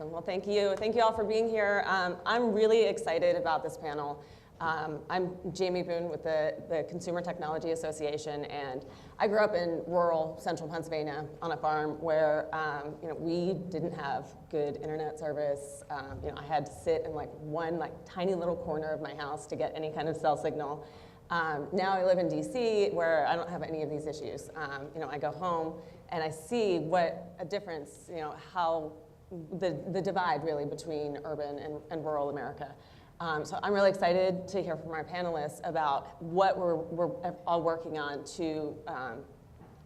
Awesome. Well, thank you. Thank you all for being here. I'm really excited about this panel. I'm Jamie Boone with the Consumer Technology Association, and I grew up in rural central Pennsylvania on a farm where we didn't have good internet service. I had to sit in one tiny little corner of my house to get any kind of cell signal. Now I live in DC where I don't have any of these issues. I go home and I see what a difference, how the divide really between urban and rural America. So I'm really excited to hear from our panelists about what we're all working on to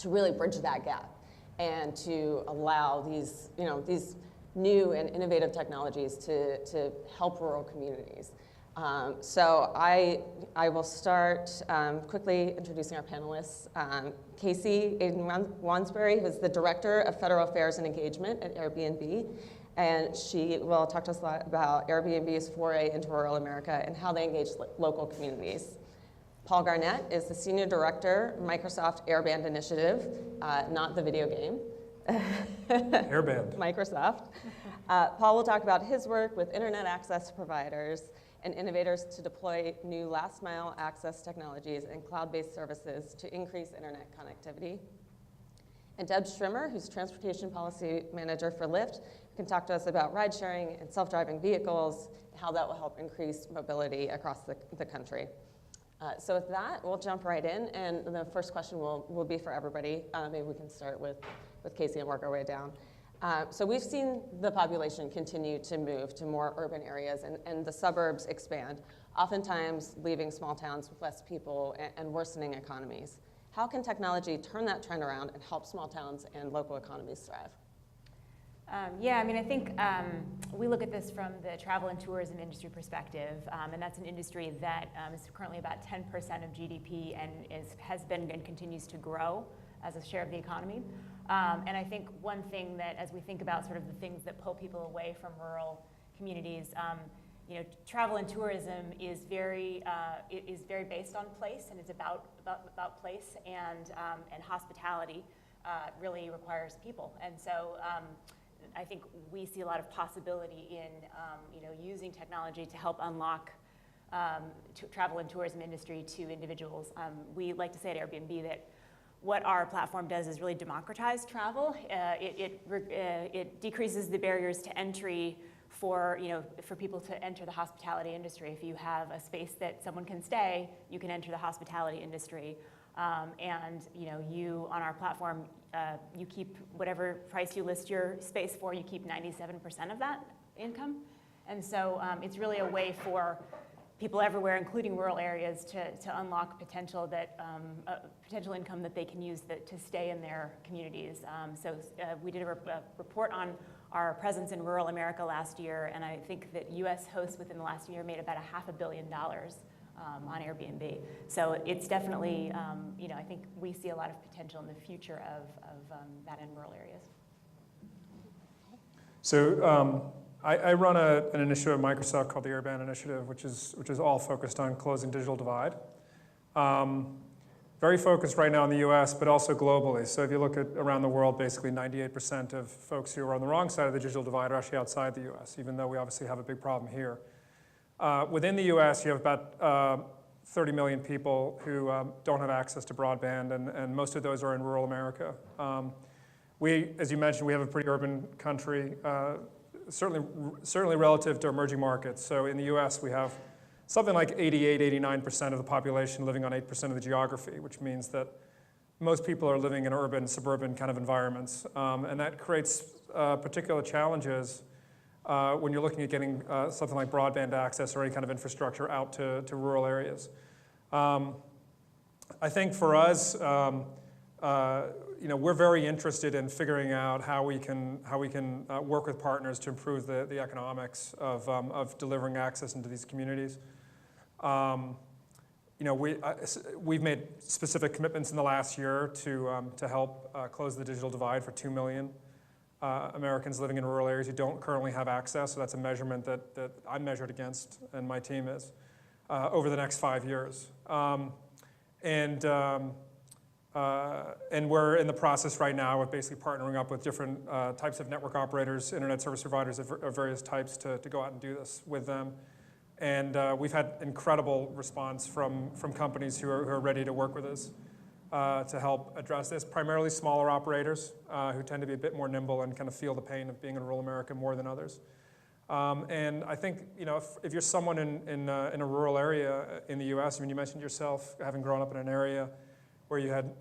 really bridge that gap and to allow these new and innovative technologies to help rural communities. So I will start quickly introducing our panelists. Casey Aidan-Wansbury, who's the Director of Federal Affairs and Engagement at Airbnb. And she will talk to us a lot about Airbnb's foray into rural America and how they engage local communities. Paul Garnett is the Senior Director, Microsoft Airband Initiative, not the video game. Airband. Microsoft. Paul will talk about his work with internet access providers and innovators to deploy new last-mile access technologies and cloud-based services to increase internet connectivity. And Deb Strimmer, who's Transportation Policy Manager for Lyft, can talk to us about ride-sharing and self-driving vehicles, and how that will help increase mobility across the country. So with that, we'll jump right in, and the first question will be for everybody. Maybe we can start with Casey and work our way down. So we've seen the population continue to move to more urban areas, and the suburbs expand, oftentimes leaving small towns with less people and worsening economies. How can technology turn that trend around and help small towns and local economies thrive? I think we look at this from the travel and tourism industry perspective, and that's an industry that is currently about 10% of GDP and has been and continues to grow as a share of the economy. And I think one thing that, as we think about sort of the things that pull people away from rural communities, travel and tourism is very based on place, and it's about place, and hospitality really requires people. And so I think we see a lot of possibility in using technology to help unlock travel and tourism industry to individuals. We like to say at Airbnb that what our platform does is really democratize travel. It decreases the barriers to entry for people to enter the hospitality industry. If you have a space that someone can stay, you can enter the hospitality industry. You on our platform, you keep whatever price you list your space for, you keep 97% of that income. And so it's really a way for people everywhere, including rural areas, to unlock potential income that they can use to stay in their communities. We did a report on our presence in rural America last year, and I think that U.S. hosts within the last year made about $500 million on Airbnb. So it's definitely, I think we see a lot of potential in the future of that in rural areas. So I run an initiative at Microsoft called the Airband Initiative, which is all focused on closing digital divide. Very focused right now in the US, but also globally. So if you look at around the world, basically 98% of folks who are on the wrong side of the digital divide are actually outside the US, even though we obviously have a big problem here. Within the US, you have about 30 million people who don't have access to broadband, and most of those are in rural America. As you mentioned, we have a pretty urban country, certainly relative to emerging markets. So in the US, we have something like 88, 89% of the population living on 8% of the geography, which means that most people are living in urban, suburban kind of environments. And that creates particular challenges when you're looking at getting something like broadband access or any kind of infrastructure out to rural areas. I think for us, we're very interested in figuring out how we can work with partners to improve the economics of delivering access into these communities. We've made specific commitments in the last year to help close the digital divide for 2 million Americans living in rural areas who don't currently have access. So that's a measurement that I'm measured against, and my team is, over the next 5 years. And we're in the process right now of basically partnering up with different types of network operators, internet service providers of various types to go out and do this with them. And we've had incredible response from companies who are ready to work with us to help address this, primarily smaller operators who tend to be a bit more nimble and kind of feel the pain of being in rural America more than others. And I think, if you're someone in a rural area in the US, I mean, you mentioned yourself having grown up in an area where you had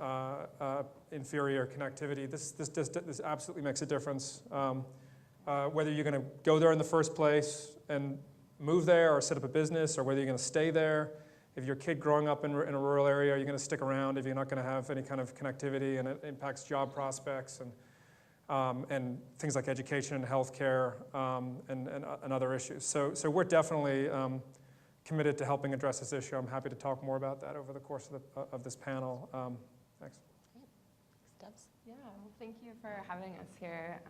inferior connectivity, this absolutely makes a difference. Whether you're going to go there in the first place and move there or set up a business, or whether you're going to stay there. If you're a kid growing up in a rural area, you're going to stick around if you're not going to have any kind of connectivity, and it impacts job prospects and things like education and healthcare and other issues. So we're definitely committed to helping address this issue. I'm happy to talk more about that over the course of this panel. Thanks. Debs? Yeah, well, thank you for having us here.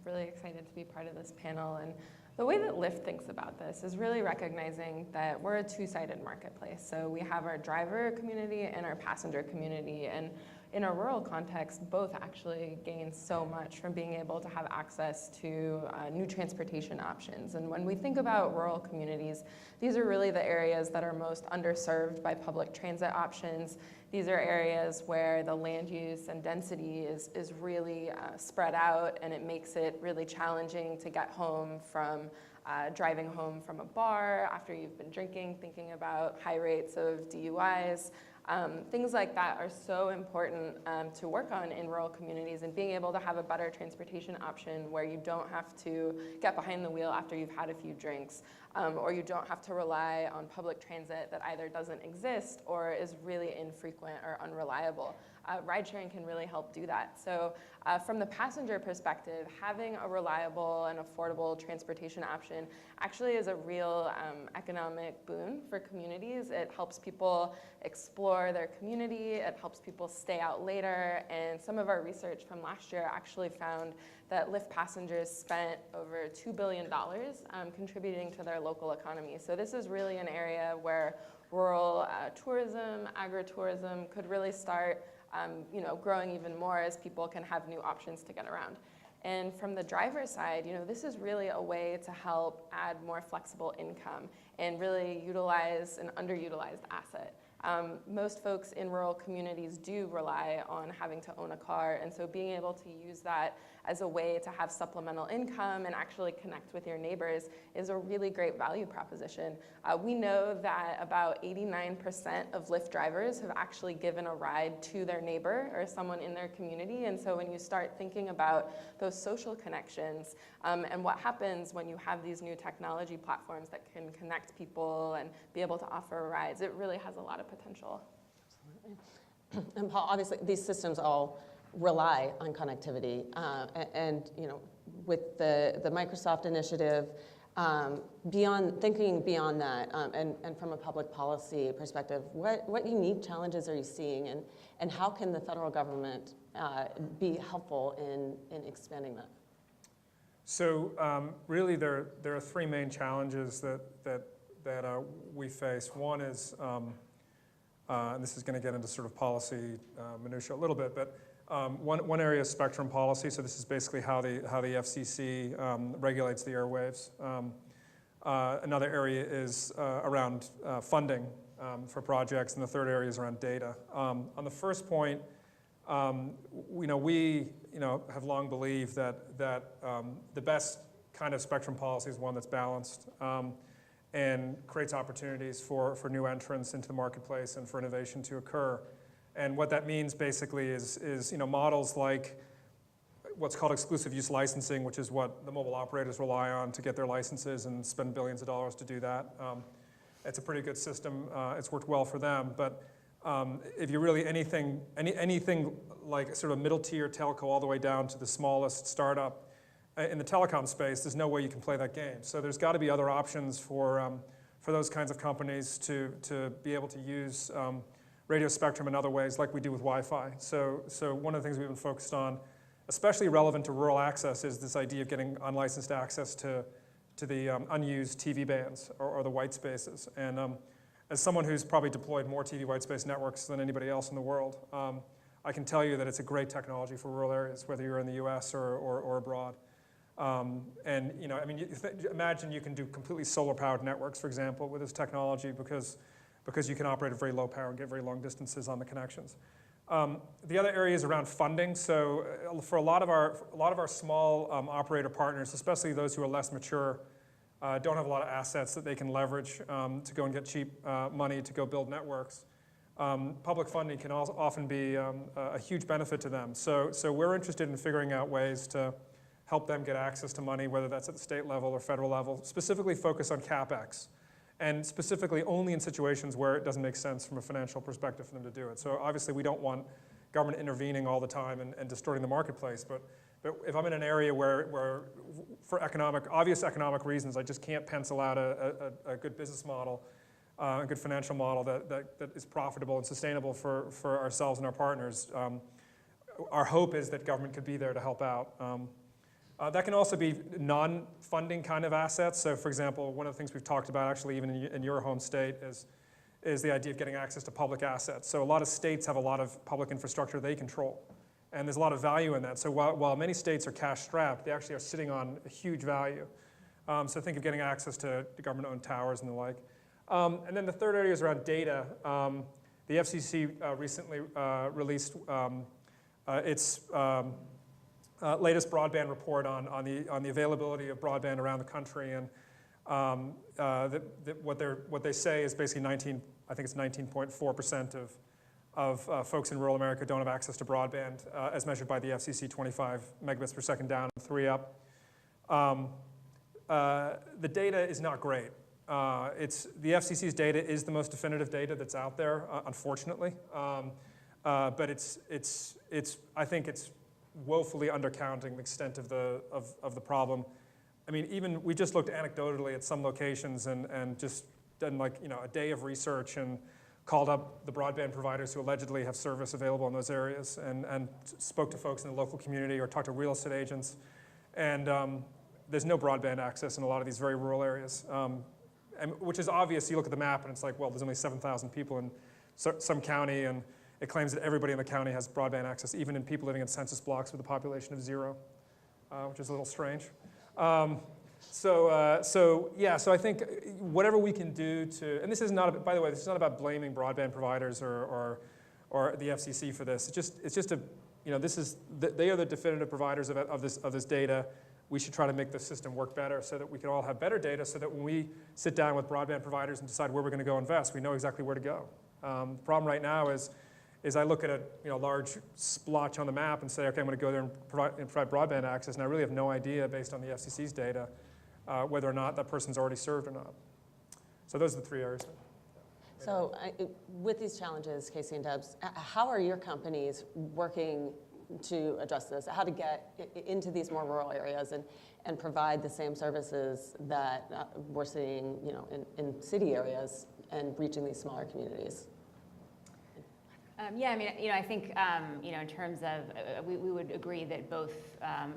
Really excited to be part of this panel. And the way that Lyft thinks about this is really recognizing that we're a two-sided marketplace. So we have our driver community and our passenger community. And in a rural context, both actually gain so much from being able to have access to new transportation options. And when we think about rural communities, these are really the areas that are most underserved by public transit options. These are areas where the land use and density is really spread out, and it makes it really challenging to get home from driving home from a bar after you've been drinking, thinking about high rates of DUIs. Things like that are so important to work on in rural communities, and being able to have a better transportation option where you don't have to get behind the wheel after you've had a few drinks, or you don't have to rely on public transit that either doesn't exist or is really infrequent or unreliable. Ride-sharing can really help do that. So from the passenger perspective, having a reliable and affordable transportation option actually is a real economic boon for communities. It helps people explore their community. It helps people stay out later. And some of our research from last year actually found that Lyft passengers spent over $2 billion contributing to their local economy. So this is really an area where rural tourism, agritourism could really start growing even more as people can have new options to get around. And from the driver's side, this is really a way to help add more flexible income and really utilize an underutilized asset. Most folks in rural communities do rely on having to own a car, and so being able to use that as a way to have supplemental income and actually connect with your neighbors is a really great value proposition. We know that about 89% of Lyft drivers have actually given a ride to their neighbor or someone in their community, and so when you start thinking about those social connections and what happens when you have these new technology platforms that can connect people and be able to offer rides, it really has a lot of potential. Absolutely. And Paul, obviously these systems all rely on connectivity, and with the Microsoft initiative, thinking beyond that, and from a public policy perspective, what unique challenges are you seeing, and how can the federal government be helpful in expanding that? So really, there are three main challenges that we face. One is, and this is going to get into sort of policy minutia a little bit, but one area is spectrum policy. So this is basically how the FCC regulates the airwaves. Another area is around funding for projects, and the third area is around data. On the first point, we have long believed that the best kind of spectrum policy is one that's balanced and creates opportunities for new entrants into the marketplace and for innovation to occur. And what that means basically is models like what's called exclusive use licensing, which is what the mobile operators rely on to get their licenses and spend billions of dollars to do that. It's a pretty good system. It's worked well for them. But if you really anything like sort of middle tier telco all the way down to the smallest startup in the telecom space, there's no way you can play that game. So there's got to be other options for those kinds of companies to be able to use radio spectrum in other ways, like we do with Wi-Fi. So one of the things we've been focused on, especially relevant to rural access, is this idea of getting unlicensed access to the unused TV bands or the white spaces. And as someone who's probably deployed more TV white space networks than anybody else in the world, I can tell you that it's a great technology for rural areas, whether you're in the US or abroad. And I mean, imagine you can do completely solar-powered networks, for example, with this technology because you can operate at very low power and get very long distances on the connections. The other area is around funding. So for a lot of our small operator partners, especially those who are less mature, don't have a lot of assets that they can leverage to go and get cheap money to go build networks. Public funding can also often be a huge benefit to them. So we're interested in figuring out ways to help them get access to money, whether that's at the state level or federal level, specifically focus on CapEx, and specifically only in situations where it doesn't make sense from a financial perspective for them to do it. So obviously we don't want government intervening all the time and distorting the marketplace, but if I'm in an area where for obvious economic reasons, I just can't pencil out a good business model, a good financial model that is profitable and sustainable for ourselves and our partners, our hope is that government could be there to help out. That can also be non-funding kind of assets. So for example, one of the things we've talked about actually even in your home state is the idea of getting access to public assets. So a lot of states have a lot of public infrastructure they control. And there's a lot of value in that. So while many states are cash strapped, they actually are sitting on a huge value. So think of getting access to government-owned towers and the like. And then the third area is around data. The FCC recently released its latest broadband report on the availability of broadband around the country, and what they say is basically I think it's 19.4% of folks in rural America don't have access to broadband, as measured by the FCC, 25 megabits per second down and 3 up. The data is not great. The FCC's data is the most definitive data that's out there, unfortunately, but I think it's woefully undercounting the extent of the problem. I mean, we just looked anecdotally at some locations and just done a day of research and called up the broadband providers who allegedly have service available in those areas and spoke to folks in the local community or talked to real estate agents. And there's no broadband access in a lot of these very rural areas, which is obvious. You look at the map and it's like, well, there's only 7,000 people in some county, and it claims that everybody in the county has broadband access, even in people living in census blocks with a population of 0, which is a little strange. So I think whatever we can do to, and this is not, by the way, this is not about blaming broadband providers or the FCC for this. It's just they are the definitive providers of this data. We should try to make the system work better so that we can all have better data, so that when we sit down with broadband providers and decide where we're going to go invest, we know exactly where to go. The problem right now is I look at a large splotch on the map and say, okay, I'm going to go there and provide broadband access, and I really have no idea, based on the FCC's data, whether or not that person's already served or not. So those are the 3 areas. So with these challenges, Casey and Debs, how are your companies working to address this? How to get into these more rural areas and provide the same services that we're seeing in city areas and reaching these smaller communities? Yeah, I mean, I think, in terms of, we would agree that both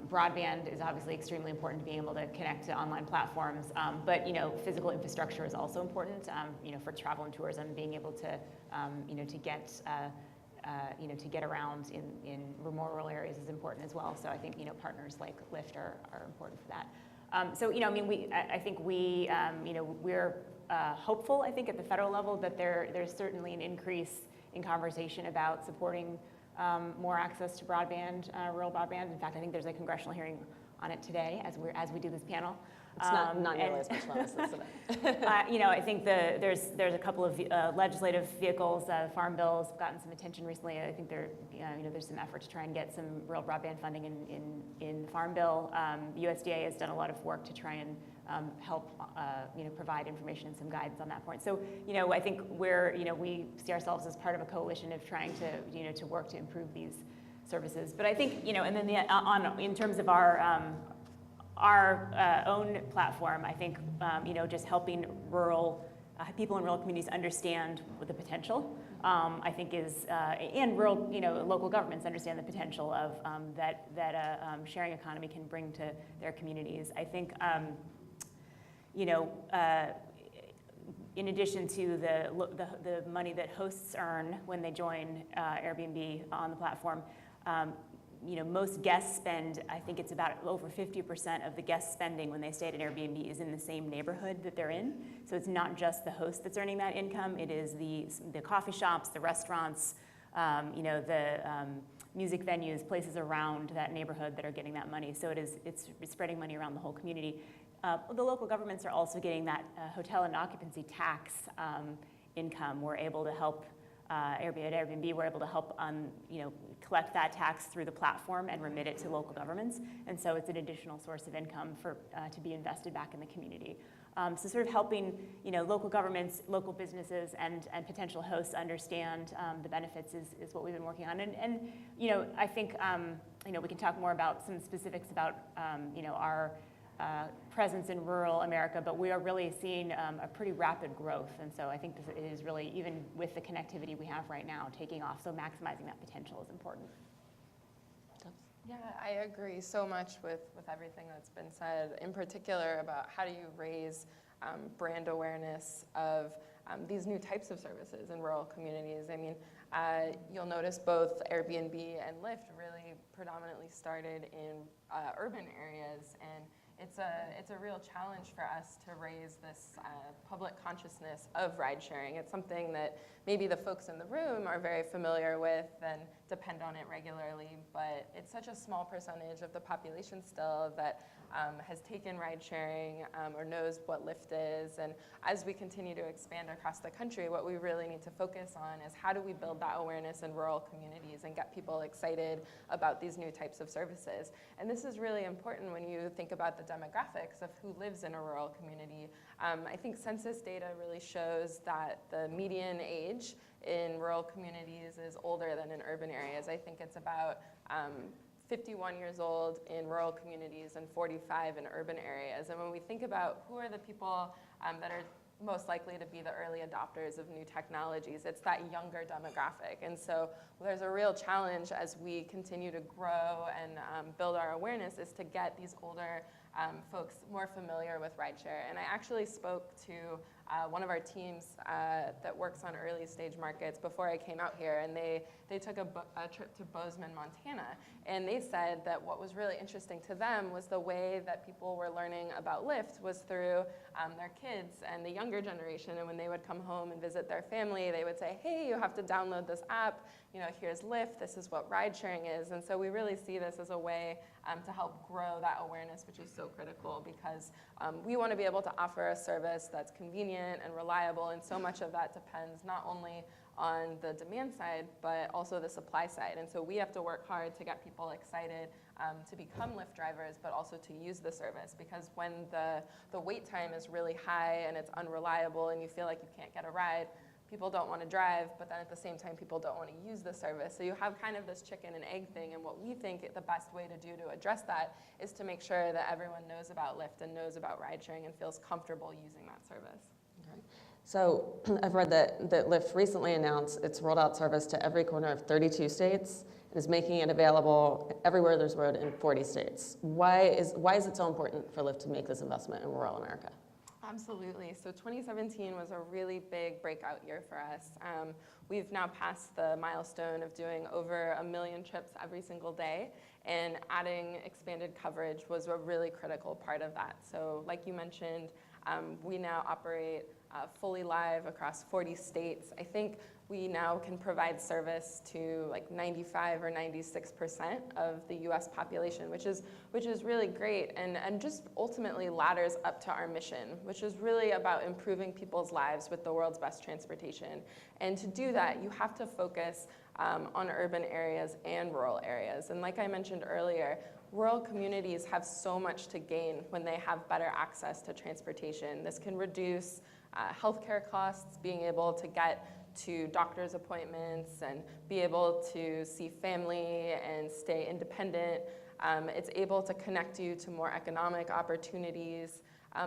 broadband is obviously extremely important to being able to connect to online platforms, but, physical infrastructure is also important, for travel and tourism, being able to, to get around in more rural areas is important as well. So I think, partners like Lyft are important for that. I think we're hopeful, I think, at the federal level that there's certainly an increase in conversation about supporting more access to broadband, rural broadband. In fact, I think there's a congressional hearing on it today as we do this panel. It's not nearly as much fun as this event. I think there's a couple of legislative vehicles. The Farm Bill's gotten some attention recently. I think there's some effort to try and get some rural broadband funding in the Farm Bill. USDA has done a lot of work to try and help provide information and some guidance on that point. So I think we see ourselves as part of a coalition of trying to work to improve these services. But I think and then in terms of our own platform, I think just helping people in rural communities understand what the potential I think is and rural local governments understand the potential of that a sharing economy can bring to in addition to the money that hosts earn when they join Airbnb on the platform, most guests spend, I think it's about over 50% of the guest spending when they stay at an Airbnb is in the same neighborhood that they're in. So it's not just the host that's earning that income, it is the coffee shops, the restaurants, the music venues, places around that neighborhood that are getting that money. So it's spreading money around the whole community. The local governments are also getting that hotel and occupancy tax income. We're able to help at Airbnb, we're able to help collect that tax through the platform and remit it to local governments. And so it's an additional source of income to be invested back in the community. So sort of helping local governments, local businesses, and potential hosts understand the benefits is what we've been working on. And I think we can talk more about some specifics about our presence in rural America, but we are really seeing a pretty rapid growth. And so I think it is really, even with the connectivity we have right now, taking off. So maximizing that potential is important. Yeah, I agree so much with everything that's been said, in particular about how do you raise brand awareness of these new types of services in rural communities. I mean, you'll notice both Airbnb and Lyft really predominantly started in urban areas, and it's a real challenge for us to raise this public consciousness of ride sharing. It's something that maybe the folks in the room are very familiar with and depend on it regularly, but it's such a small percentage of the population still that has taken ride sharing or knows what Lyft is. And as we continue to expand across the country, what we really need to focus on is how do we build that awareness in rural communities and get people excited about these new types of services. And this is really important when you think about the demographics of who lives in a rural community. I think census data really shows that the median age in rural communities is older than in urban areas. I think it's about 51 years old in rural communities and 45 in urban areas. And when we think about who are the people that are most likely to be the early adopters of new technologies, it's that younger demographic. And so there's a real challenge as we continue to grow and build our awareness is to get these older folks more familiar with rideshare. And I actually spoke to one of our teams that works on early stage markets before I came out here, and they took a trip to Bozeman, Montana, and they said that what was really interesting to them was the way that people were learning about Lyft was through their kids and the younger generation. And when they would come home and visit their family, they would say, hey, you have to download this app, here's Lyft, this is what ride sharing is. And so we really see this as a way to help grow that awareness, which is so critical because we want to be able to offer a service that's convenient and reliable, and so much of that depends not only on the demand side, but also the supply side. And so we have to work hard to get people excited to become Lyft drivers, but also to use the service, because when the wait time is really high and it's unreliable and you feel like you can't get a ride, people don't want to drive, but then at the same time, people don't want to use the service. So you have kind of this chicken and egg thing, and what we think the best way to do to address that is to make sure that everyone knows about Lyft and knows about ride sharing and feels comfortable using that service. Okay. So I've read that Lyft recently announced it's rolled out service to every corner of 32 states and is making it available everywhere there's road in 40 states. Why is it so important for Lyft to make this investment in rural America? Absolutely. So 2017 was a really big breakout year for us. We've now passed the milestone of doing over 1 million trips every single day, and adding expanded coverage was a really critical part of that. So like you mentioned, we now operate fully live across 40 states. I think we now can provide service to like 95 or 96% of the US population, which is really great, and just ultimately ladders up to our mission, which is really about improving people's lives with the world's best transportation. And to do that, you have to focus on urban areas and rural areas. And like I mentioned earlier, rural communities have so much to gain when they have better access to transportation. This can reduce healthcare costs, being able to get to doctor's appointments and be able to see family and stay independent. It's able to connect you to more economic opportunities,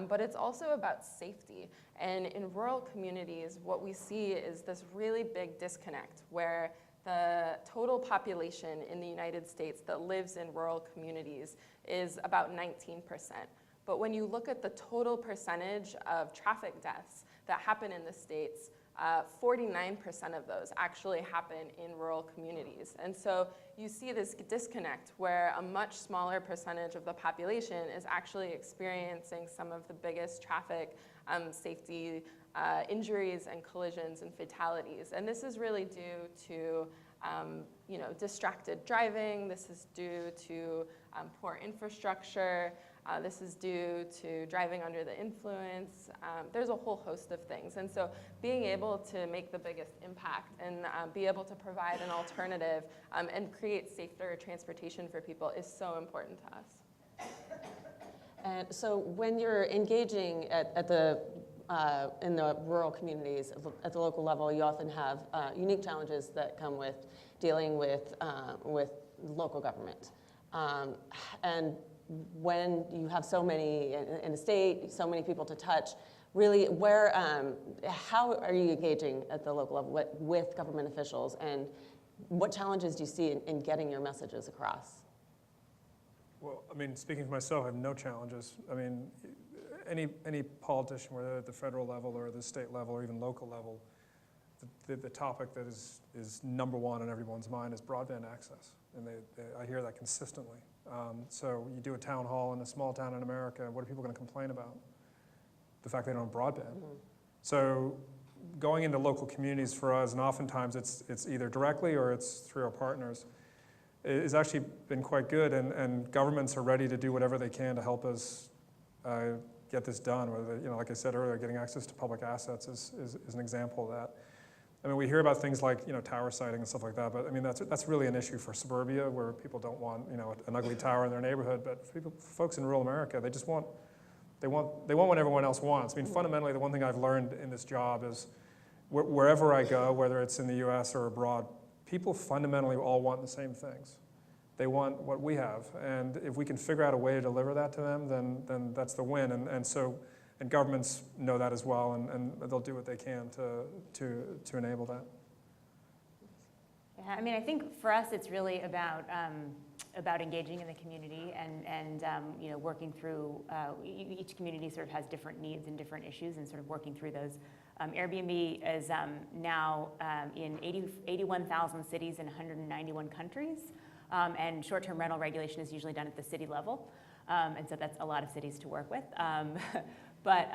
but it's also about safety. And in rural communities, what we see is this really big disconnect where the total population in the United States that lives in rural communities is about 19%. But when you look at the total percentage of traffic deaths that happen in the States, 49% of those actually happen in rural communities. And so you see this disconnect where a much smaller percentage of the population is actually experiencing some of the biggest traffic safety injuries and collisions and fatalities. And this is really due to distracted driving. This is due to poor infrastructure. This is due to driving under the influence. There's a whole host of things. And so being able to make the biggest impact and be able to provide an alternative and create safer transportation for people is so important to us. And so when you're engaging in the rural communities at the local level, you often have unique challenges that come with dealing with local government. And when you have so many in a state, so many people to touch, really, how are you engaging at the local level with government officials, and what challenges do you see in getting your messages across? Well, I mean, speaking for myself, I have no challenges. I mean, any politician, whether at the federal level or the state level or even local level, the topic that is number one on everyone's mind is broadband access. And I hear that consistently. So you do a town hall in a small town in America, what are people going to complain about? The fact they don't have broadband. Mm-hmm. So going into local communities for us, and oftentimes it's either directly or it's through our partners, has actually been quite good, and governments are ready to do whatever they can to help us get this done. Whether, like I said earlier, getting access to public assets is an example of that. I mean, we hear about things like tower siting and stuff like that, but I mean that's really an issue for suburbia where people don't want an ugly tower in their neighborhood. But for folks in rural America, they want what everyone else wants. I mean, fundamentally, the one thing I've learned in this job is wherever I go, whether it's in the U.S. or abroad, people fundamentally all want the same things. They want what we have, and if we can figure out a way to deliver that to them, then that's the win. And governments know that as well, and they'll do what they can to enable that. Yeah, I mean, I think for us, it's really about engaging in the community and working through. Each community sort of has different needs and different issues, and sort of working through those. Airbnb is now in 81,000 cities in 191 countries, and short-term rental regulation is usually done at the city level, and so that's a lot of cities to work with. But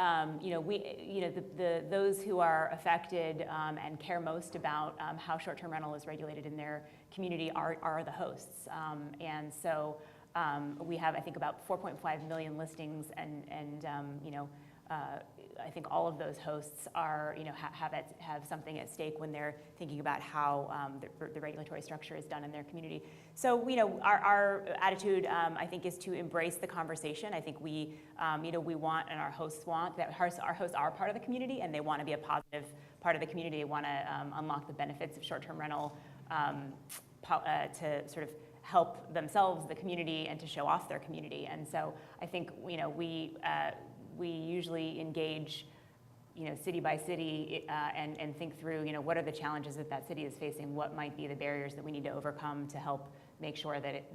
those who are affected and care most about how short-term rental is regulated in their community are the hosts. And so we have, I think, about 4.5 million listings, and I think all of those hosts are, have something at stake when they're thinking about how the regulatory structure is done in their community. So, our attitude, I think, is to embrace the conversation. I think we want, and our hosts want, that our hosts are part of the community, and they want to be a positive part of the community. They want to unlock the benefits of short-term rental to sort of help themselves, the community, and to show off their community. And so I think, we usually engage, city by city and think through, what are the challenges that city is facing, what might be the barriers that we need to overcome to help make sure that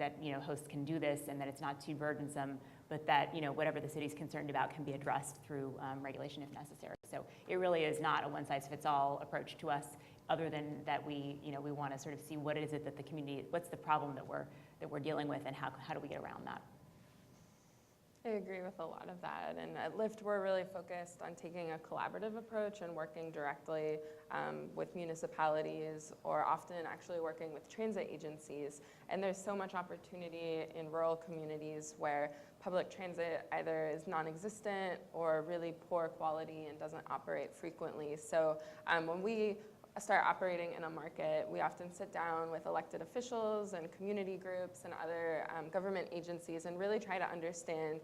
hosts can do this and that it's not too burdensome, but that, whatever the city's concerned about can be addressed through regulation if necessary. So it really is not a one-size-fits-all approach to us, other than that we want to sort of see what is it that the community, what's the problem that we're dealing with, and how do we get around that. I agree with a lot of that, and at Lyft we're really focused on taking a collaborative approach and working directly with municipalities, or often actually working with transit agencies. And there's so much opportunity in rural communities where public transit either is non-existent or really poor quality and doesn't operate frequently. So when we start operating in a market, we often sit down with elected officials and community groups and other government agencies and really try to understand,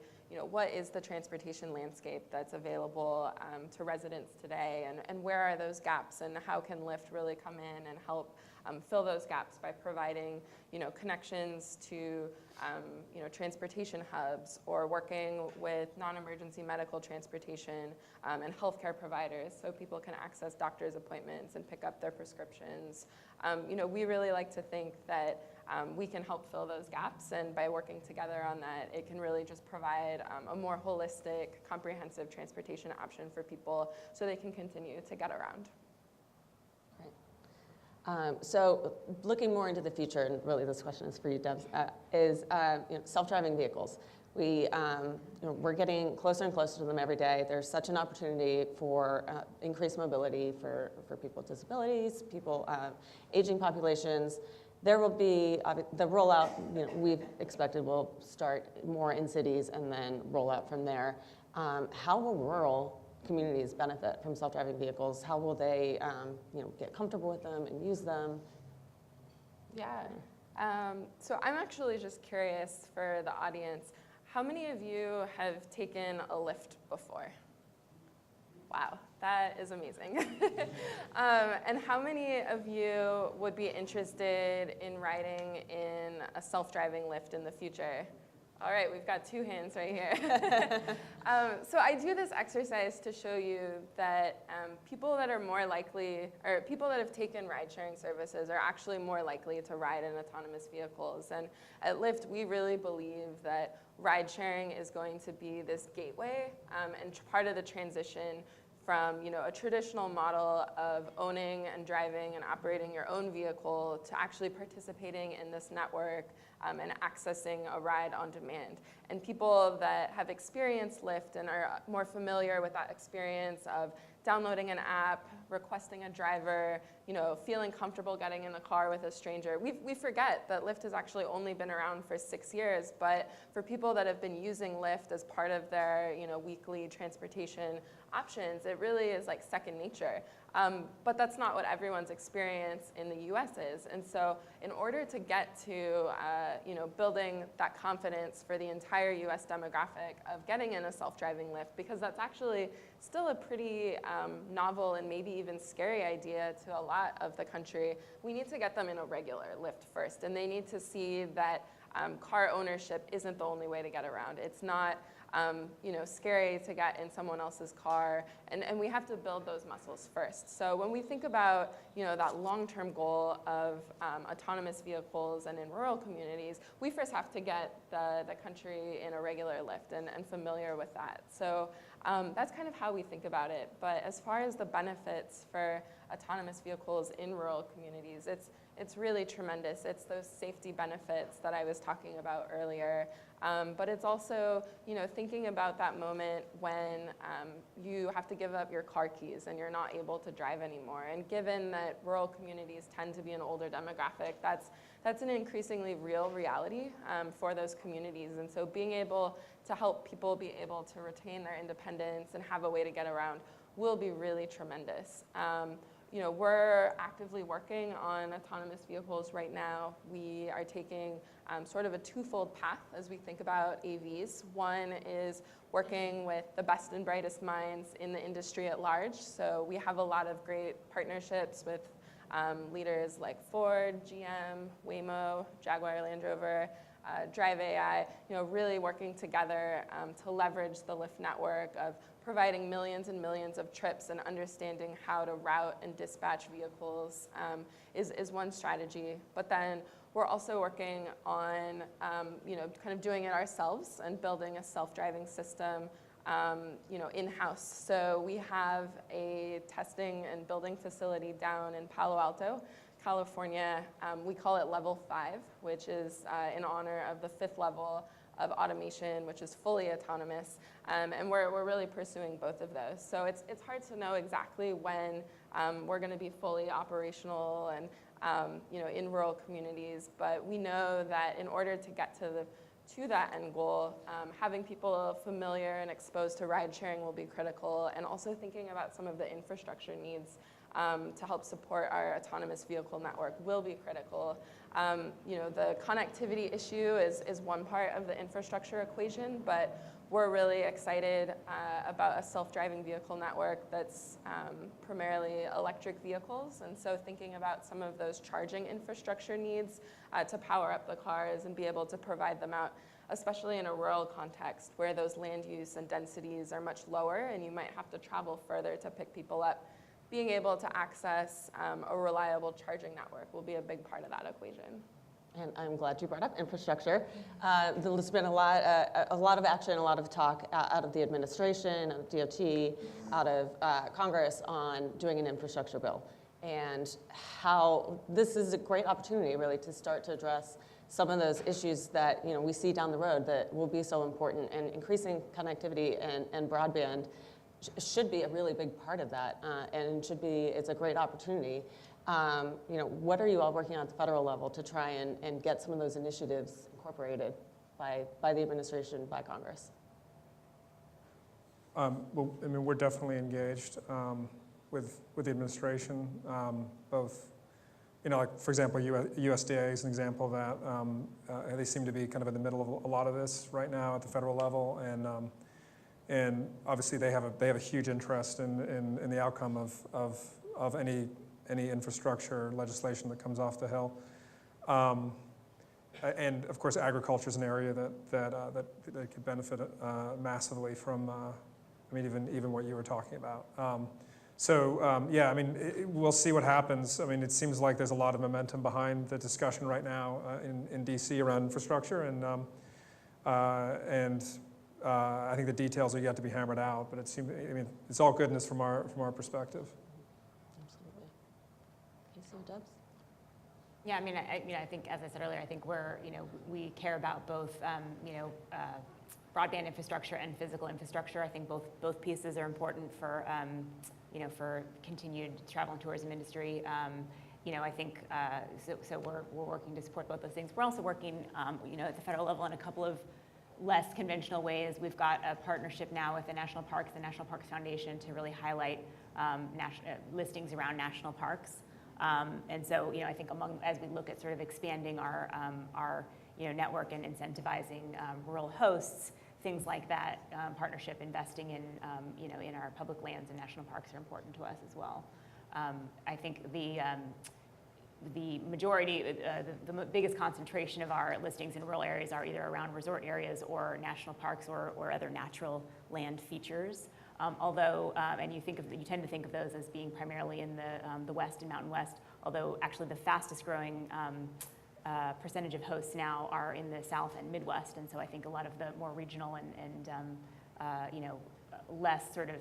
what is the transportation landscape that's available to residents today, and where are those gaps, and how can Lyft really come in and help fill those gaps by providing, connections to, transportation hubs, or working with non-emergency medical transportation and healthcare providers so people can access doctor's appointments and pick up their prescriptions. We really like to think that we can help fill those gaps. And by working together on that, it can really just provide a more holistic, comprehensive transportation option for people so they can continue to get around. So looking more into the future, and really this question is for you, Debs, is self-driving vehicles. We're getting closer and closer to them every day. There's such an opportunity for increased mobility for people with disabilities, people, aging populations. There will be, the rollout, we've expected will start more in cities and then roll out from there. How will rural communities benefit from self-driving vehicles? How will they get comfortable with them and use them? Yeah. So I'm actually just curious for the audience, how many of you have taken a Lyft before? Wow, that is amazing. And how many of you would be interested in riding in a self-driving Lyft in the future? All right, we've got 2 hands right here. So I do this exercise to show you that people that are more likely, or people that have taken ride-sharing services are actually more likely to ride in autonomous vehicles. And at Lyft, we really believe that ride-sharing is going to be this gateway and part of the transition from a traditional model of owning and driving and operating your own vehicle to actually participating in this network and accessing a ride on demand. And people that have experienced Lyft and are more familiar with that experience of downloading an app, requesting a driver, feeling comfortable getting in the car with a stranger. We forget that Lyft has actually only been around for 6 years, but for people that have been using Lyft as part of their weekly transportation options, it really is like second nature. But that's not what everyone's experience in the US is. And so in order to get to building that confidence for the entire US demographic of getting in a self-driving Lyft, because that's actually still a pretty novel and maybe even scary idea to a lot of the country, we need to get them in a regular Lyft first. And they need to see that car ownership isn't the only way to get around. It's not scary to get in someone else's car, and we have to build those muscles first. So when we think about that long-term goal of autonomous vehicles and in rural communities, we first have to get the country in a regular Lyft and familiar with that. So that's kind of how we think about it. But as far as the benefits for autonomous vehicles in rural communities, it's really tremendous. It's those safety benefits that I was talking about earlier. But it's also, thinking about that moment when you have to give up your car keys and you're not able to drive anymore. And given that rural communities tend to be an older demographic, that's an increasingly real reality for those communities. And so being able to help people be able to retain their independence and have a way to get around will be really tremendous. We're actively working on autonomous vehicles right now. We are taking sort of a twofold path as we think about AVs. One is working with the best and brightest minds in the industry at large. So we have a lot of great partnerships with leaders like Ford, GM, Waymo, Jaguar Land Rover, Drive AI, really working together to leverage the Lyft network of providing millions and millions of trips and understanding how to route and dispatch vehicles is one strategy. But then we're also working on, kind of doing it ourselves and building a self-driving system, in-house. So we have a testing and building facility down in Palo Alto, California. We call it Level 5, which is in honor of the 5th level of automation, which is fully autonomous. And we're really pursuing both of those. So it's hard to know exactly when we're going to be fully operational and in rural communities. But we know that in order to get to that end goal, having people familiar and exposed to ride sharing will be critical, and also thinking about some of the infrastructure needs to help support our autonomous vehicle network will be critical. The connectivity issue is one part of the infrastructure equation, but we're really excited about a self-driving vehicle network that's primarily electric vehicles. And so thinking about some of those charging infrastructure needs to power up the cars and be able to provide them out, especially in a rural context where those land use and densities are much lower and you might have to travel further to pick people up. Being able to access a reliable charging network will be a big part of that equation. and I'm glad you brought up infrastructure. There's been a lot of action, a lot of talk out of the administration, out of DOT, out of Congress on doing an infrastructure bill, and how this is a great opportunity really to start to address some of those issues that we see down the road that will be so important, and increasing connectivity and broadband should be a really big part of that, and it's a great opportunity. What are you all working on at the federal level to try and get some of those initiatives incorporated by the administration, by Congress? Well, I mean, we're definitely engaged with the administration, both, like, for example, USDA is an example of that. They seem to be kind of in the middle of a lot of this right now at the federal level, and obviously they have a huge interest in the outcome of any infrastructure legislation that comes off the Hill. And of course, agriculture is an area that could benefit massively from, even what you were talking about. Yeah, I mean, we'll see what happens. I mean, it seems like there's a lot of momentum behind the discussion right now in DC around infrastructure, and I think the details are yet to be hammered out. But it's all goodness from our perspective. Absolutely. Casey, Debs? Yeah, I think, as I said earlier, I think we care about both, broadband infrastructure and physical infrastructure. I think both pieces are important for, for continued travel and tourism industry. I think, so we're working to support both those things. We're also working, at the federal level in a couple of less conventional ways. We've got a partnership now with the National Parks Foundation to really highlight listings around national parks. And so, I think as we look at sort of expanding our network and incentivizing rural hosts, things like that, partnership, investing in, in our public lands and national parks are important to us as well. I think the majority, the biggest concentration of our listings in rural areas are either around resort areas or national parks or other natural land features. Although, and you tend to think of those as being primarily in the West and Mountain West, although actually the fastest growing percentage of hosts now are in the South and Midwest, and so I think a lot of the more regional and less sort of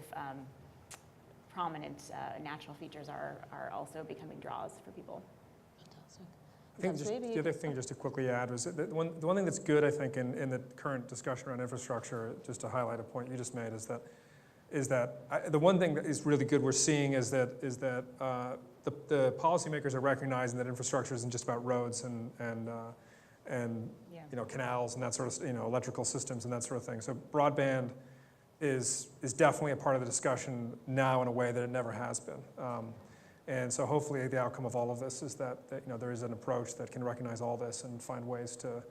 prominent natural features are also becoming draws for people. I think the other thing, just to quickly add, was that the one thing that's good, I think, in the current discussion around infrastructure, just to highlight a point you just made, is that the one thing that is really good we're seeing is that the policymakers are recognizing that infrastructure isn't just about roads and canals and that sort of electrical systems and that sort of thing. So broadband is definitely a part of the discussion now in a way that it never has been. And so hopefully the outcome of all of this is that there is an approach that can recognize all this and find ways to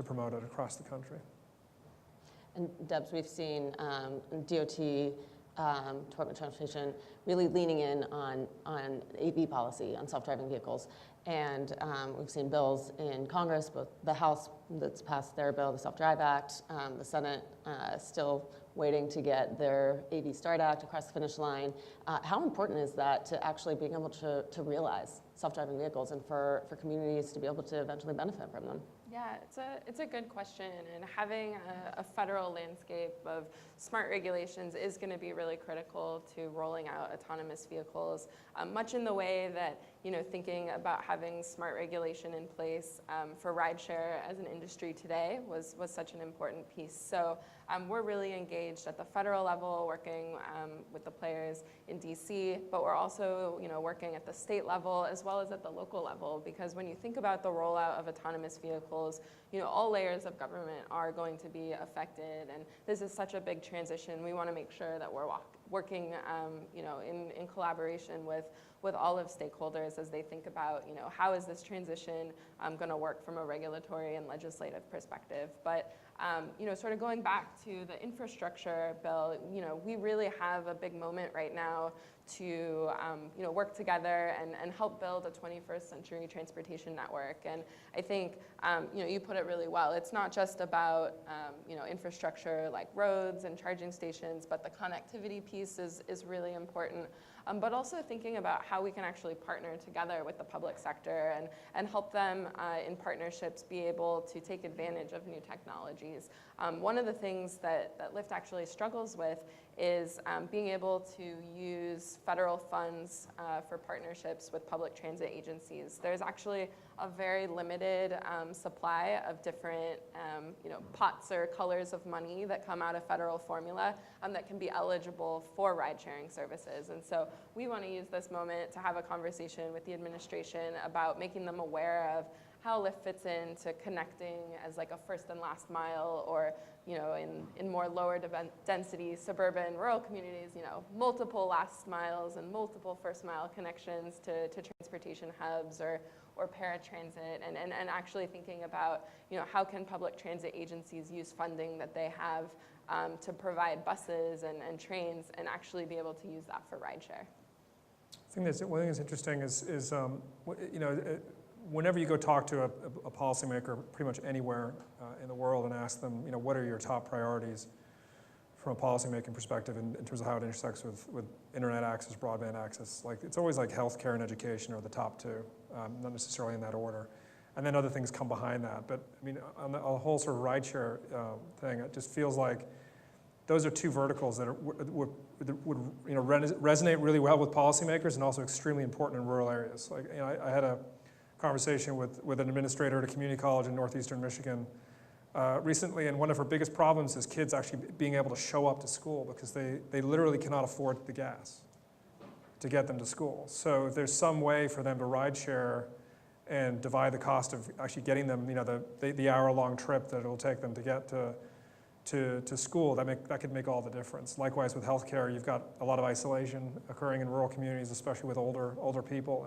promote it across the country. And Debs, we've seen DOT, Department of Transportation, really leaning in on AV policy, on self-driving vehicles. And we've seen bills in Congress, both the House that's passed their bill, the Self-Drive Act, the Senate still waiting to get their AV START Act across the finish line. How important is that to actually being able to realize self-driving vehicles and for communities to be able to eventually benefit from them? Yeah, it's a good question, and having a federal landscape of smart regulations is going to be really critical to rolling out autonomous vehicles, much in the way that thinking about having smart regulation in place for rideshare as an industry today was such an important piece. So we're really engaged at the federal level, working with the players in DC, but we're also working at the state level as well as at the local level, because when you think about the rollout of autonomous vehicles, all layers of government are going to be affected, and this is such a big transition. We want to make sure that we're working in collaboration with all of stakeholders as they think about how is this transition going to work from a regulatory and legislative perspective. But sort of going back to the infrastructure bill, we really have a big moment right now to work together and help build a 21st century transportation network. And I think you put it really well. It's not just about infrastructure like roads and charging stations, but the connectivity piece is really important. but also thinking about how we can actually partner together with the public sector and help them in partnerships be able to take advantage of new technologies. One of the things that Lyft actually struggles with is being able to use federal funds for partnerships with public transit agencies. There's actually a very limited supply of different pots or colors of money that come out of federal formula that can be eligible for ride-sharing services. And so we want to use this moment to have a conversation with the administration about making them aware of how Lyft fits into connecting as like a first and last mile, or in more lower density suburban rural communities, multiple last miles and multiple first mile connections to transportation hubs or paratransit, and actually thinking about how can public transit agencies use funding that they have to provide buses and trains and actually be able to use that for rideshare. One thing that's interesting is whenever you go talk to a policymaker pretty much anywhere in the world and ask them, what are your top priorities from a policymaking perspective in terms of how it intersects with internet access, broadband access, it's always like healthcare and education are the top two, not necessarily in that order. And then other things come behind that. But I mean, on the whole sort of rideshare thing, it just feels like those are two verticals that would resonate really well with policymakers and also extremely important in rural areas. I had a conversation with an administrator at a community college in northeastern Michigan recently, and one of her biggest problems is kids actually being able to show up to school because they literally cannot afford the gas to get them to school. So if there's some way for them to ride share and divide the cost of actually getting them, the hour-long trip that it'll take them to get to school, that could make all the difference. Likewise with healthcare, you've got a lot of isolation occurring in rural communities, especially with older people,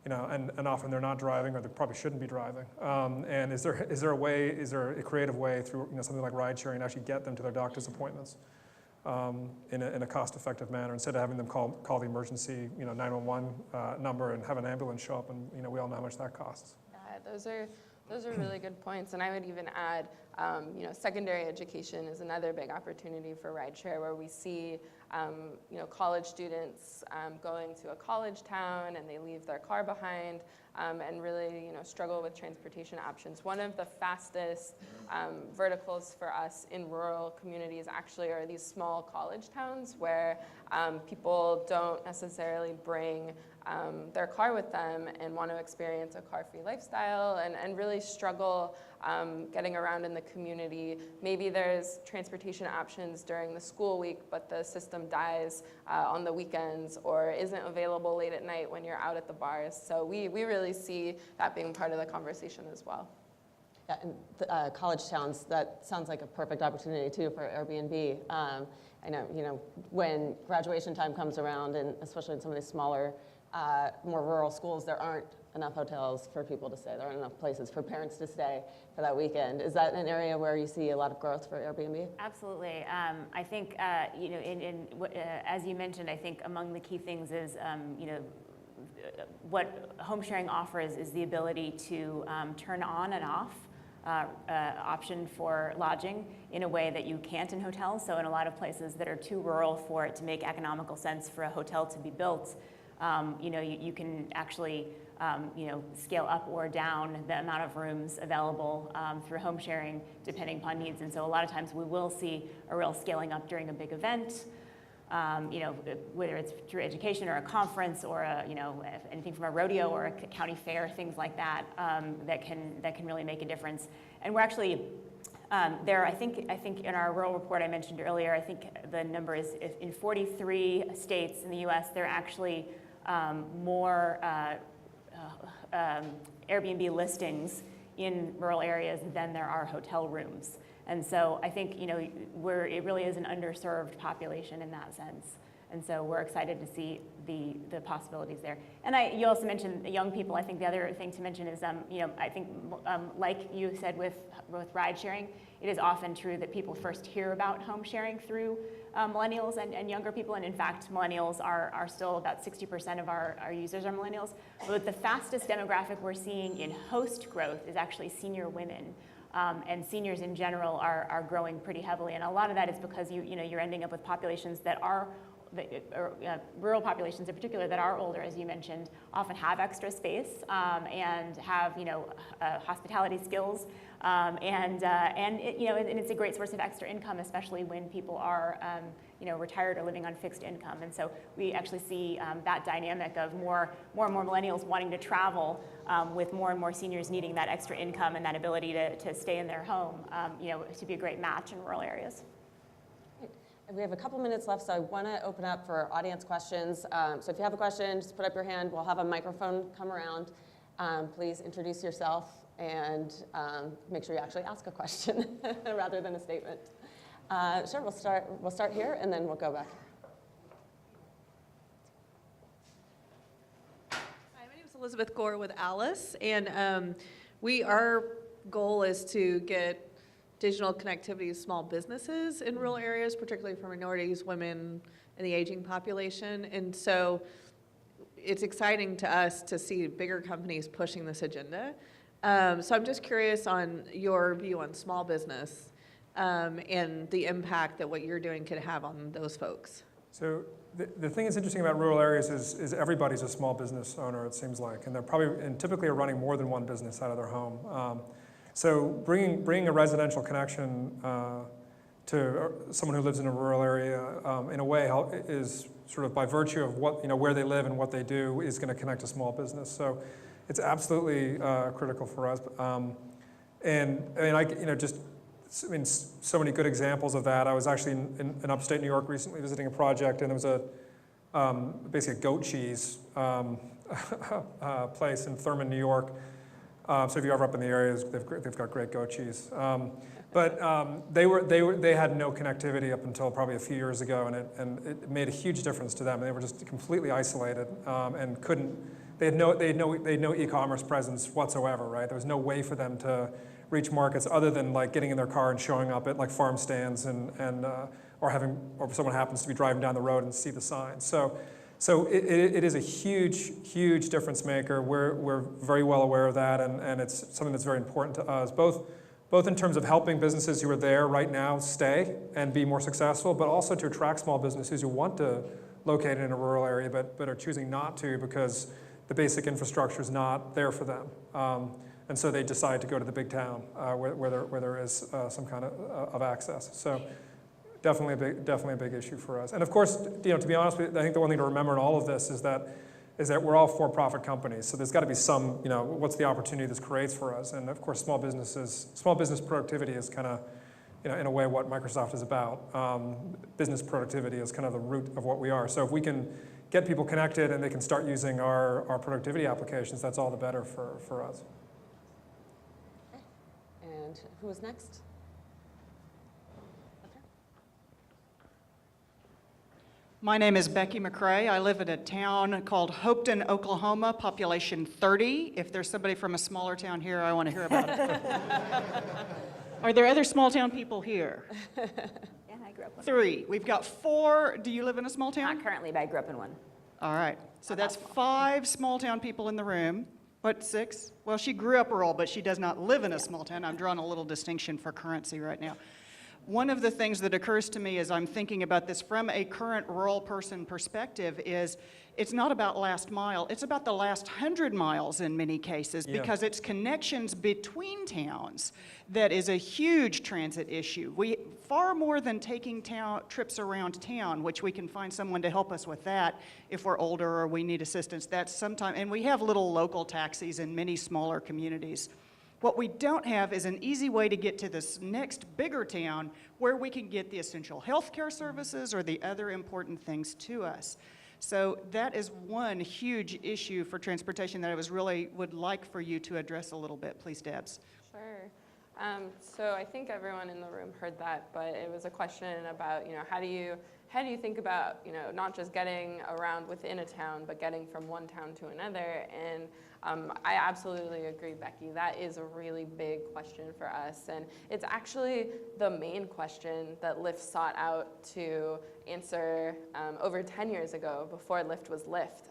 and often they're not driving, or they probably shouldn't be driving. And is there a creative way through something like ride sharing to actually get them to their doctor's appointments in a cost-effective manner, instead of having them call the emergency 911 number and have an ambulance show up, and we all know how much that costs. Those are really good points, and I would even add, secondary education is another big opportunity for rideshare, where we see, college students going to a college town and they leave their car behind and really, struggle with transportation options. One of the fastest verticals for us in rural communities actually are these small college towns where people don't necessarily bring their car with them and want to experience a car-free lifestyle and really struggle getting around in the community. Maybe there's transportation options during the school week, but the system dies on the weekends or isn't available late at night when you're out at the bars. So we really see that being part of the conversation as well. Yeah, and college towns, that sounds like a perfect opportunity too for Airbnb. I know, when graduation time comes around, and especially in some of these smaller, more rural schools, there aren't enough hotels for people to stay. There aren't enough places for parents to stay for that weekend. Is that an area where you see a lot of growth for Airbnb? Absolutely. I think, as you mentioned, I think among the key things is, what home sharing offers is the ability to turn on and off option for lodging in a way that you can't in hotels. So in a lot of places that are too rural for it to make economical sense for a hotel to be built, you can actually scale up or down the amount of rooms available through home sharing depending upon needs. And so a lot of times we will see a real scaling up during a big event, whether it's through education or a conference or anything from a rodeo or a county fair, things like that, that can really make a difference. And we're actually I think in our rural report I mentioned earlier, I think the number is in 43 states in the U.S. there are actually more Airbnb listings in rural areas than there are hotel rooms. And so I think it really is an underserved population in that sense. And so we're excited to see the possibilities there. And you also mentioned young people. I think the other thing to mention is, I think like you said with ride sharing, it is often true that people first hear about home sharing through millennials and younger people. And in fact, millennials are still about 60% of our users are millennials. But the fastest demographic we're seeing in host growth is actually senior women. And seniors in general are growing pretty heavily. And a lot of that is because you're ending up with populations that are rural populations in particular that are older, as you mentioned, often have extra space and have hospitality skills, and it's a great source of extra income, especially when people are retired or living on fixed income. And so we actually see that dynamic of more and more millennials wanting to travel, with more and more seniors needing that extra income and that ability to stay in their home, to be a great match in rural areas. We have a couple minutes left, so I want to open up for audience questions. So if you have a question, just put up your hand. We'll have a microphone come around. Please introduce yourself and make sure you actually ask a question rather than a statement. Sure, we'll start here, and then we'll go back. Hi, my name is Elizabeth Gore with Alice, and our goal is to get digital connectivity to small businesses in rural areas, particularly for minorities, women, and the aging population. And so it's exciting to us to see bigger companies pushing this agenda. So I'm just curious on your view on small business and the impact that what you're doing could have on those folks. So the thing that's interesting about rural areas is everybody's a small business owner, it seems like, and they're typically are running more than one business out of their home. So bringing a residential connection to someone who lives in a rural area, in a way, is sort of by virtue of where they live and what they do, is going to connect a small business. So it's absolutely critical for us. So many good examples of that. I was actually in upstate New York recently visiting a project, and there was basically a goat cheese place in Thurman, New York. So if you're ever up in the areas, they've got great goat cheese. But they had no connectivity up until probably a few years ago, and it made a huge difference to them. They were just completely isolated and couldn't. They had no e-commerce presence whatsoever. Right? There was no way for them to reach markets other than like getting in their car and showing up at like farm stands or someone happens to be driving down the road and see the sign. So it is a huge difference maker. We're very well aware of that, and it's something that's very important to us, both in terms of helping businesses who are there right now stay and be more successful, but also to attract small businesses who want to locate in a rural area but are choosing not to because the basic infrastructure is not there for them. And so they decide to go to the big town where there is some kind of access. So definitely a big issue for us. And of course, to be honest with you, I think the one thing to remember in all of this is that we're all for-profit companies. So there's got to be some, what's the opportunity this creates for us? And of course, small business productivity is kind of, in a way, what Microsoft is about. Business productivity is kind of the root of what we are. So if we can get people connected and they can start using our productivity applications, that's all the better for us. And who is next? My name is Becky McRae. I live in a town called Hopeton, Oklahoma, population 30. If there's somebody from a smaller town here, I want to hear about it. Are there other small town people here? Yeah, I grew up in one. 3. We've got 4. Do you live in a small town? Not currently, but I grew up in one. All right. So that's 5 small town people in the room. What, 6? Well, she grew up rural, but she does not live in a small town. I'm drawing a little distinction for currency right now. One of the things that occurs to me as I'm thinking about this from a current rural person perspective is it's not about last mile, it's about the last 100 miles in many cases, because it's connections between towns that is a huge transit issue. We far more than taking trips around town, which we can find someone to help us with that if we're older or we need assistance. That's sometimes, and we have little local taxis in many smaller communities. What we don't have is an easy way to get to this next bigger town where we can get the essential healthcare services or the other important things to us. So that is one huge issue for transportation that I would like for you to address a little bit. Please, Debs. Sure. So I think everyone in the room heard that, but it was a question about, how do you think about, not just getting around within a town, but getting from one town to another? And I absolutely agree, Becky. That is a really big question for us. And it's actually the main question that Lyft sought out to answer over 10 years ago, before Lyft was Lyft.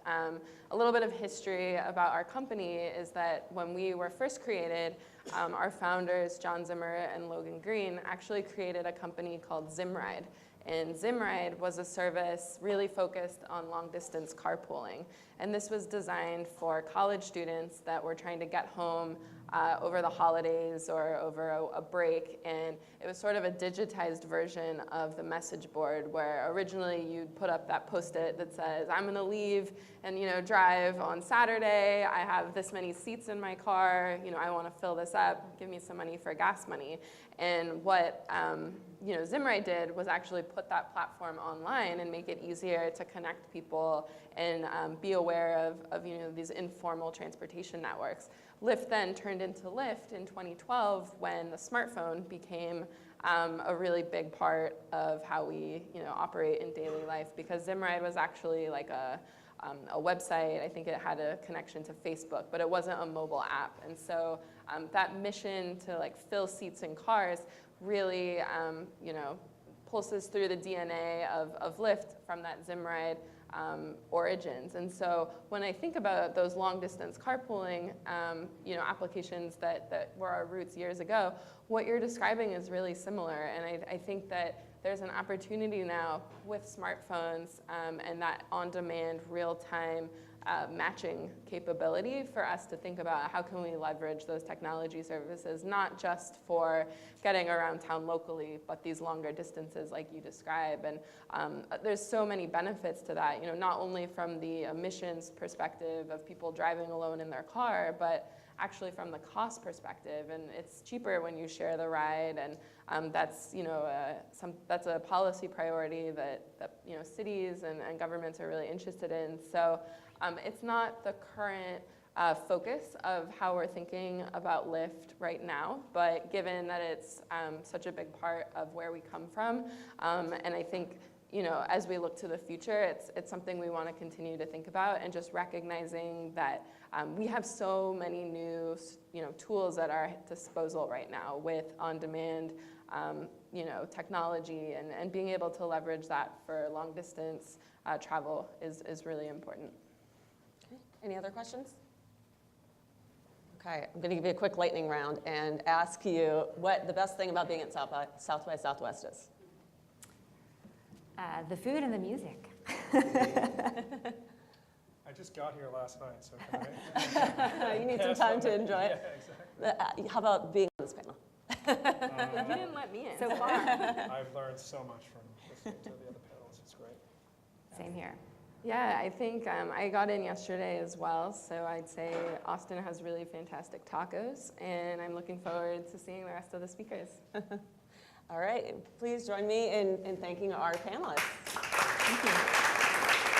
A little bit of history about our company is that when we were first created, our founders, John Zimmer and Logan Green, actually created a company called Zimride. And Zimride was a service really focused on long-distance carpooling. And this was designed for college students that were trying to get home over the holidays or over a break. And it was sort of a digitized version of the message board, where originally you'd put up that Post-it that says, I'm going to leave and drive on Saturday. I have this many seats in my car. I want to fill this up. Give me some money for gas money. And what Zimride did was actually put that platform online and make it easier to connect people and be aware of these informal transportation networks. Lyft then turned into Lyft in 2012 when the smartphone became a really big part of how we operate in daily life, because Zimride was actually like a website. I think it had a connection to Facebook, but it wasn't a mobile app. And so that mission to fill seats in cars really pulses through the DNA of Lyft from that Zimride origins. And so when I think about those long distance carpooling applications that were our roots years ago, what you're describing is really similar. And I think that there's an opportunity now with smartphones and that on-demand, real-time matching capability for us to think about how can we leverage those technology services, not just for getting around town locally, but these longer distances like you describe. And there's so many benefits to that, not only from the emissions perspective of people driving alone in their car, but actually from the cost perspective. And it's cheaper when you share the ride, and that's that's a policy priority that cities and governments are really interested in. So it's not the current focus of how we're thinking about Lyft right now, but given that it's such a big part of where we come from, and I think as we look to the future, it's something we want to continue to think about, and just recognizing that we have so many new tools at our disposal right now with on-demand technology, and being able to leverage that for long distance travel is really important. Okay. Any other questions? Okay, I'm going to give you a quick lightning round and ask you what the best thing about being at South by Southwest is. The food and the music. I just got here last night, so can I? You need some time to enjoy it. Yeah, exactly. How about being on this panel? You didn't let me in. So far. I've learned so much from listening to the other panels. It's great. Same here. Yeah, I think I got in yesterday as well, so I'd say Austin has really fantastic tacos, and I'm looking forward to seeing the rest of the speakers. All right, please join me in thanking our panelists. Thank you.